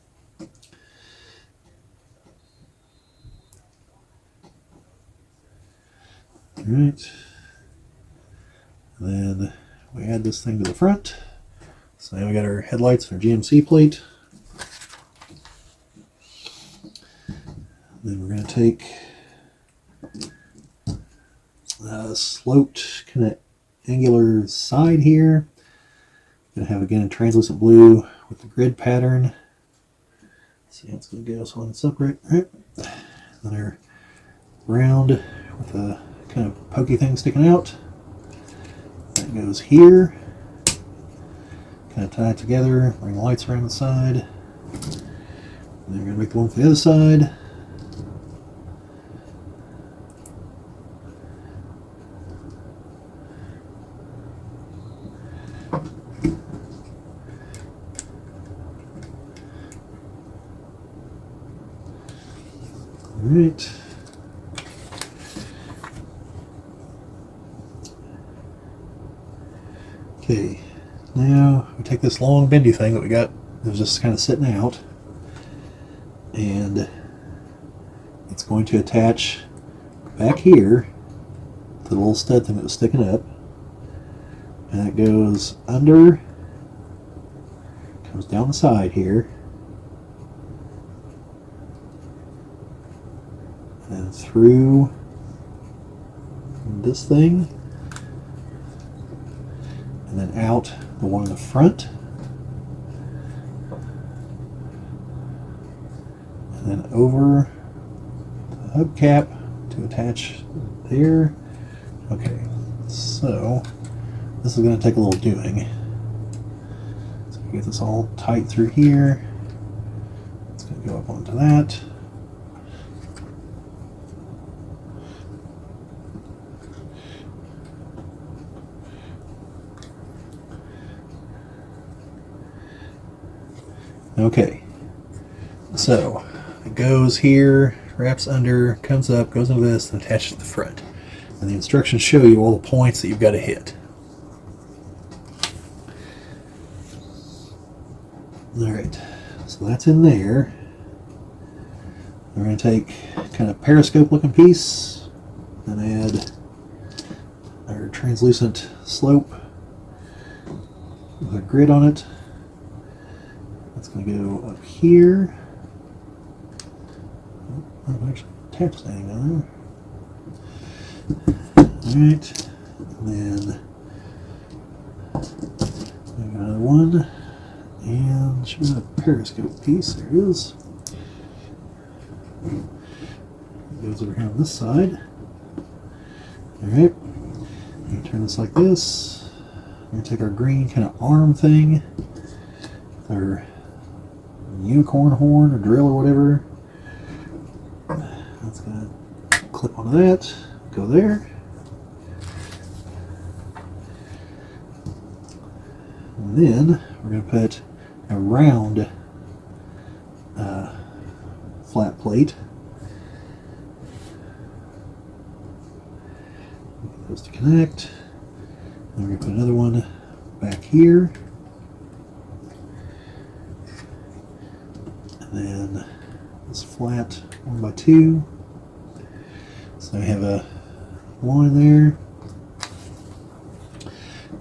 Alright, then we add this thing to the front. So now we got our headlights and our GMC plate. Then we're going to take a sloped kind of angular side here. Going to have again a translucent blue with the grid pattern. See how it's going to go so it's upright. Right. Then our round with a kind of pokey thing sticking out. That goes here. Kind of tie it together, bring the lights around the side. And then we're going to make the one for the other side. Alright. Okay, now we take this long bendy thing that we got that was just kind of sitting out, and it's going to attach back here to the little stud thing that was sticking up, and it goes under, comes down the side here, and through this thing, and then out the one in the front, and then over the hubcap to attach there. Okay, so this is going to take a little doing. So we get this all tight through here. It's going to go up onto that. Okay, so it goes here, wraps under, comes up, goes into this, and attaches to the front. And the instructions show you all the points that you've got to hit. Alright, so that's in there. We're going to take kind of periscope looking piece and add our translucent slope with a grid on it. That's going to go up here. Oh, I've actually attached anything on there. Alright, and then we got another one, and should be a periscope piece. There it is. It goes over here on this side. Alright, turn this like this. We're going to take our green kind of arm thing, our unicorn horn or drill or whatever. That's going to clip onto that, go there. And then we're going to put a round flat plate. Get those to connect. Then we're going to put another one back here. And then this flat 1x2. So we have a one there.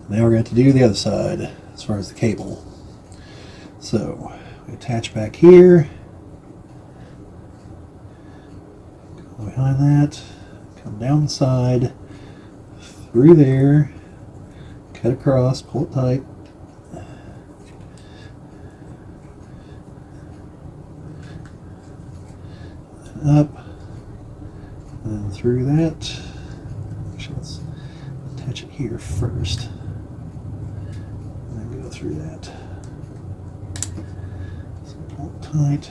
Now we're going to do the other side as far as the cable. So we attach back here, go behind that, come down the side, through there, cut across, pull it tight. Up, and then through that. Actually, let's attach it here first, and then go through that. So pull it tight.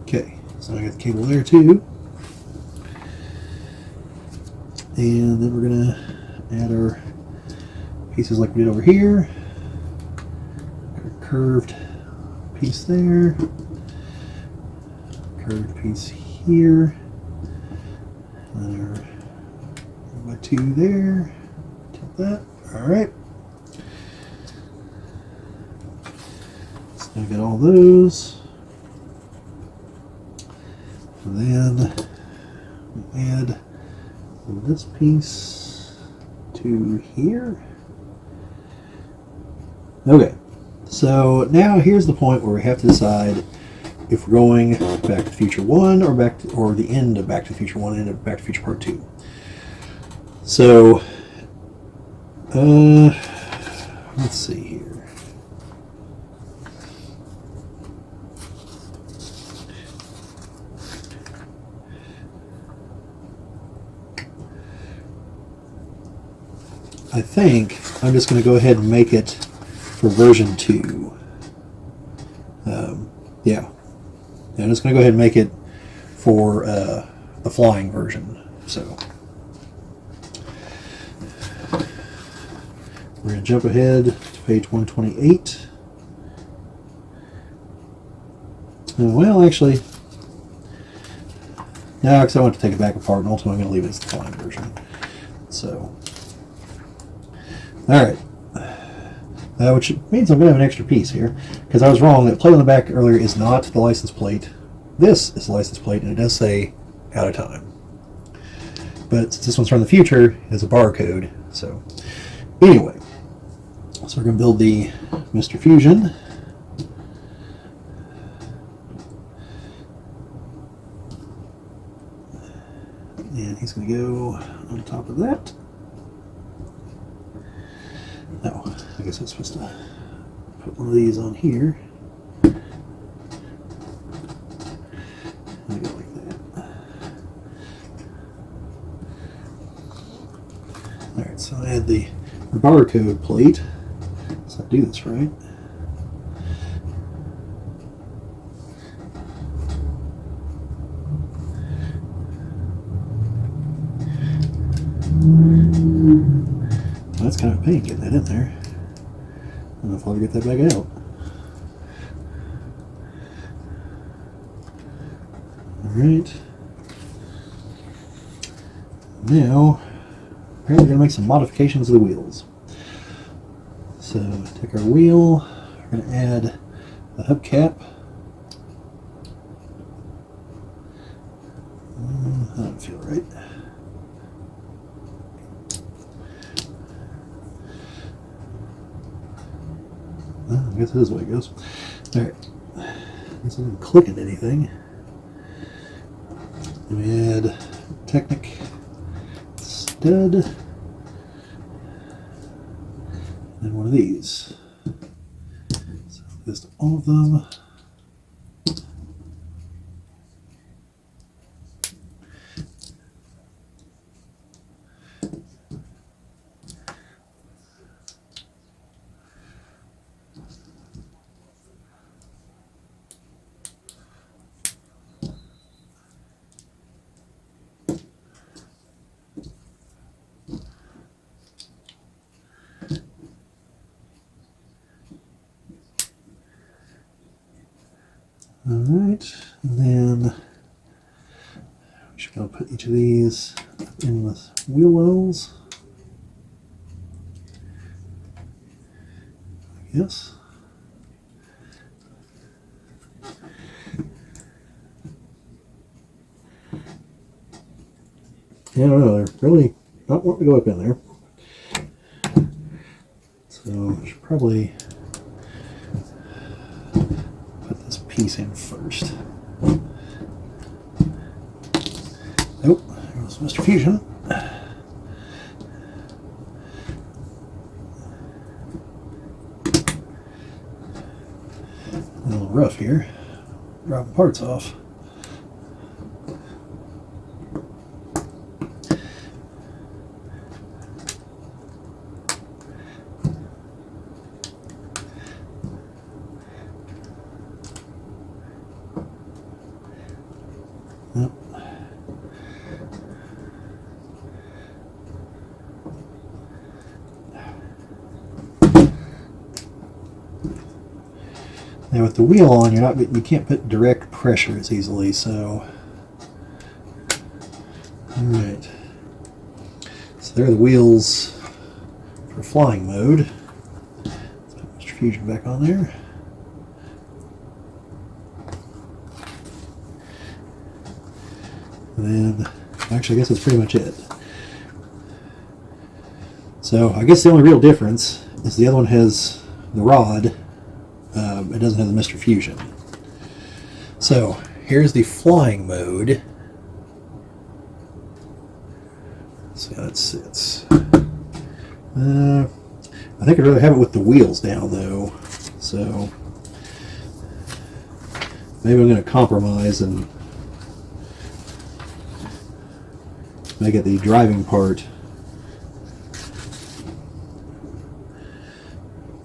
Okay, so I got the cable there too. And then we're going to add our pieces like we did over here. Curved piece there, curved piece here, and our 1x2 there, tip that, alright. So I got all those, and then we add this piece to here. Okay. So now here's the point where we have to decide if we're going Back to the Future 1 or the end of Back to the Future 1 and end of Back to the Future Part 2. So let's see here. I think I'm just going to go ahead and make it for version 2. Yeah. I'm just going to go ahead and make it for the flying version. So we're going to jump ahead to page 128. Well, actually, no, because I want to take it back apart, and ultimately I'm going to leave it as the flying version. So, all right. Which means I'm going to have an extra piece here, because I was wrong. That plate on the back earlier is not the license plate. This is the license plate, and it does say out of time. But since this one's from the future, it's a barcode. So anyway, so we're going to build the Mr. Fusion. And he's going to go on top of that. Oh, I guess I'm supposed to put one of these on here. And go like that. Alright, so I add the barcode plate. So I do this right. Well, that's kind of a pain getting that in there. I don't know if I'll ever get that back out. Alright. Now, we're going to make some modifications of the wheels. So, take our wheel, we're going to add the hubcap. That doesn't feel right. I guess that is the way it goes. Alright. This isn't clicking anything. We add Technic stud. And one of these. So list all of them. Alright, and then we should go put each of these in the wheel wells. I guess. Yeah, I don't know, they're really not wanting to go up in there. So I should probably put this piece in first. Nope, there goes Mr. Fusion. A little rough here, dropping parts off. Yep. Now with the wheel on, you can't put direct pressure as easily, so alright. So there are the wheels for flying mode. Let's put Mr. Fusion back on there. And then, actually I guess that's pretty much it. So I guess the only real difference is the other one has the rod. It doesn't have the Mr. Fusion. So here's the flying mode. Let's see how that sits. I think I'd rather have it with the wheels down though. So maybe I'm going to compromise and make it the driving part.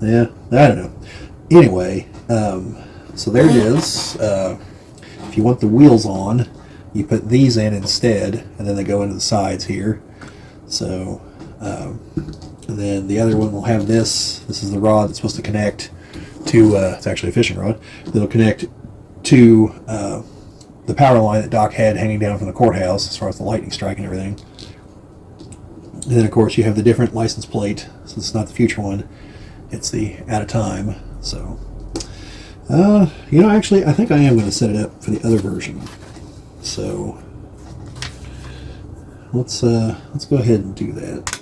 Yeah, I don't know. Anyway, so there it is. If you want the wheels on, you put these in instead, and then they go into the sides here. So, and then the other one will have this. This is the rod that's supposed to connect to, it's actually a fishing rod, that'll connect to the power line that Doc had hanging down from the courthouse as far as the lightning strike and everything. And then, of course, you have the different license plate, so it's not the future one. It's the out of time. So, you know, actually, I think I am going to set it up for the other version. So, let's go ahead and do that,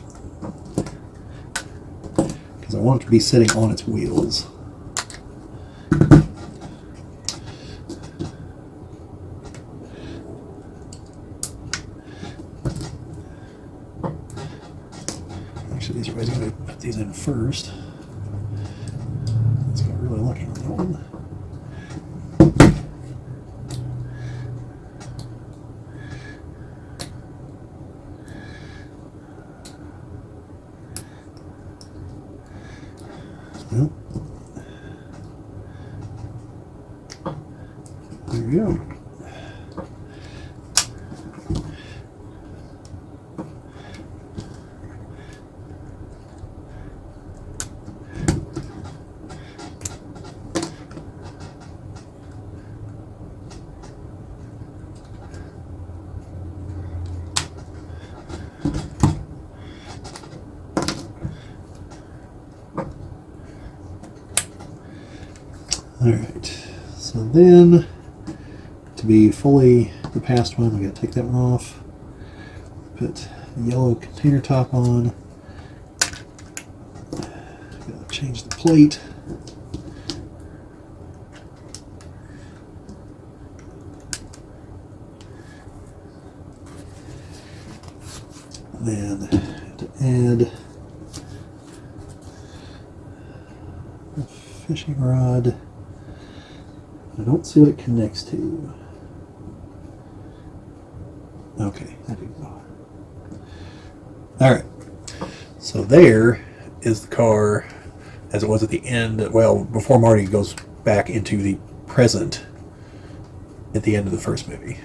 because I want it to be sitting on its wheels. Actually, these are ways I'm going to put these in first. Let's get really lucky on that one. Well, there we go. Alright, so then to be fully the past one, we got to take that one off, put the yellow container top on, got to change the plate, then to add a fishing rod. I don't see what it connects to. Okay, I do know. Alright, so there is the car as it was at the end, well, before Marty goes back into the present at the end of the first movie.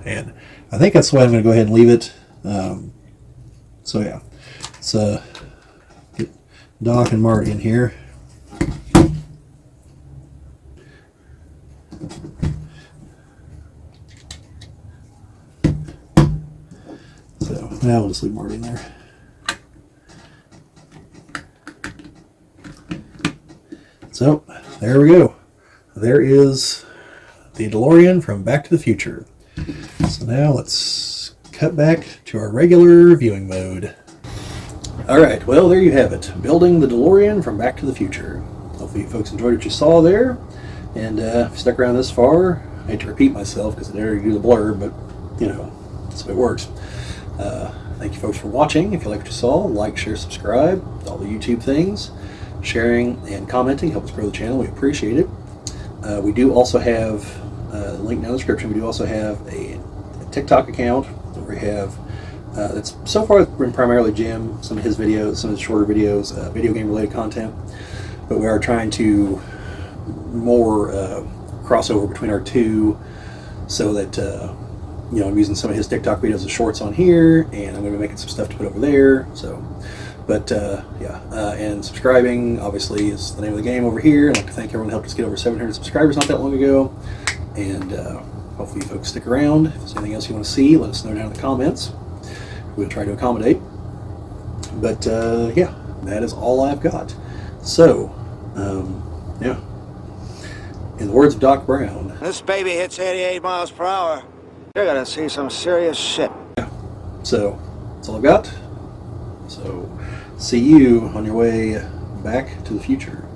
And I think that's why I'm going to go ahead and leave it. So yeah, let's get Doc and Marty in here. So now we'll just leave Marty in there. So there we go. There is the DeLorean from Back to the Future. So now let's cut back to our regular viewing mode. Alright, well there you have it. Building the DeLorean from Back to the Future. Hopefully you folks enjoyed what you saw there. And if you stuck around this far, I hate to repeat myself because I didn't do the blurb, but you know, that's the way it works. Thank you folks for watching. If you like what you saw, like, share, subscribe, all the YouTube things. Sharing and commenting help us grow the channel. We appreciate it. We do also have a link down in the description. We do also have a TikTok account where we have that's so far been primarily Jim, some of his videos, some of his shorter videos, video game related content. But we are trying to more crossover between our two, so that you know, I'm using some of his TikTok videos as shorts on here, and I'm going to be making some stuff to put over there. So, but yeah, and subscribing obviously is the name of the game over here. I'd like to thank everyone who helped us get over 700 subscribers not that long ago, and hopefully you folks stick around. If there's anything else you want to see, let us know down in the comments. We'll try to accommodate. But yeah, that is all I've got. So, yeah. In the words of Doc Brown, this baby hits 88 miles per hour. You're gonna see some serious shit. Yeah. So, that's all I've got. So, see you on your way back to the future.